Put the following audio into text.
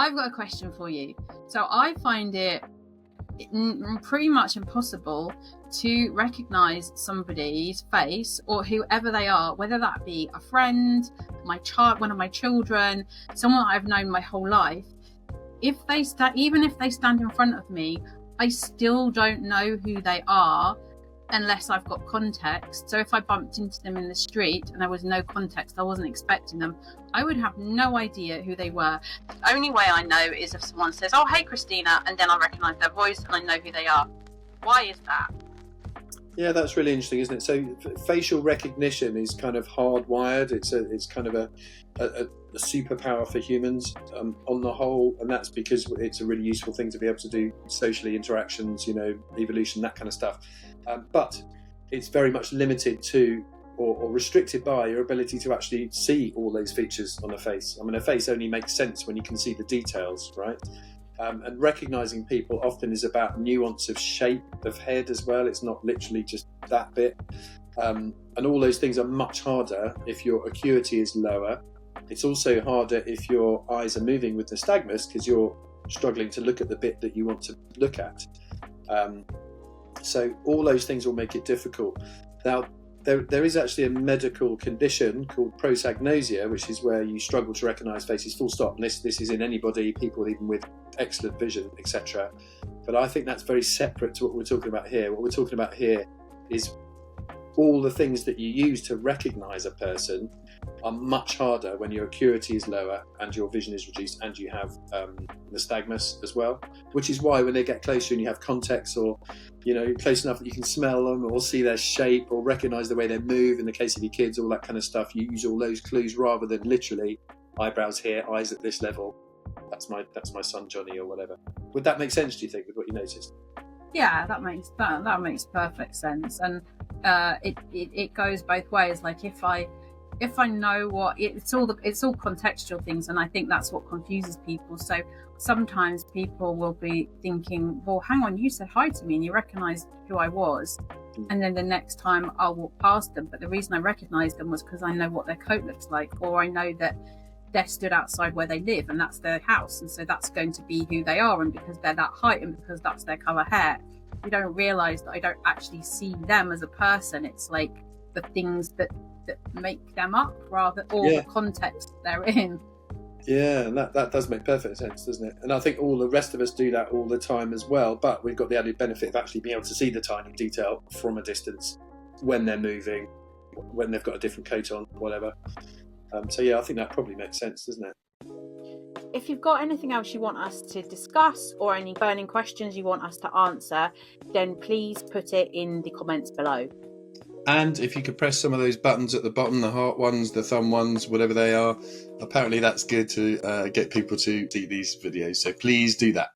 I've got a question for you. So I find it pretty much impossible to recognize somebody's face or whoever they are, whether that be a friend, my child, one of my children, someone I've known my whole life. Even if they stand in front of me, I still don't know who they are unless I've got context. So if I bumped into them in the street and there was no context, I wasn't expecting them, I would have no idea who they were. The only way I know is if someone says, "Oh, hey, Kristina," and then I recognise their voice and I know who they are. Why is that? Yeah, that's really interesting, isn't it? So facial recognition is kind of hardwired. It's kind of a superpower for humans on the whole, and that's because it's a really useful thing to be able to do socially, interactions, evolution, that kind of stuff. But it's very much limited to or restricted by your ability to actually see all those features on a face. I mean, a face only makes sense when you can see the details, right? And recognizing people often is about nuance of shape of head as well. It's not literally just that bit. And all those things are much harder if your acuity is lower. It's also harder if your eyes are moving with nystagmus because you're struggling to look at the bit that you want to look at. So all those things will make it difficult. Now, there is actually a medical condition called prosagnosia, which is where you struggle to recognise faces, full stop. And this is in anybody, people even with excellent vision, etc. But I think that's very separate to what we're talking about here. What we're talking about here is all the things that you use to recognise a person are much harder when your acuity is lower and your vision is reduced and you have nystagmus as well, which is why when they get closer and you have context or close enough that you can smell them or see their shape or recognise the way they move, in the case of your kids, all that kind of stuff, you use all those clues rather than literally eyebrows here, eyes at this level, that's my son Johnny or whatever. Would that make sense, do you think, with what you noticed? Yeah, that makes perfect sense. And it goes both ways. Like if I know what it's all contextual things, and I think that's what confuses people. So sometimes people will be thinking, well, hang on, you said hi to me and you recognized who I was, and then the next time I'll walk past them, but the reason I recognized them was because I know what their coat looks like, or I know that they're stood outside where they live and that's their house, and so that's going to be who they are, and because they're that height and because that's their color hair. You don't realize that I don't actually see them as a person. It's like the things that make them up rather, or the context they're in. Yeah, and that does make perfect sense, doesn't it? And I think all the rest of us do that all the time as well, but we've got the added benefit of actually being able to see the tiny detail from a distance when they're moving, when they've got a different coat on, whatever. So yeah, I think that probably makes sense, doesn't it? If you've got anything else you want us to discuss or any burning questions you want us to answer, then please put it in the comments below. And if you could press some of those buttons at the bottom, the heart ones, the thumb ones, whatever they are, apparently that's good to get people to see these videos. So please do that.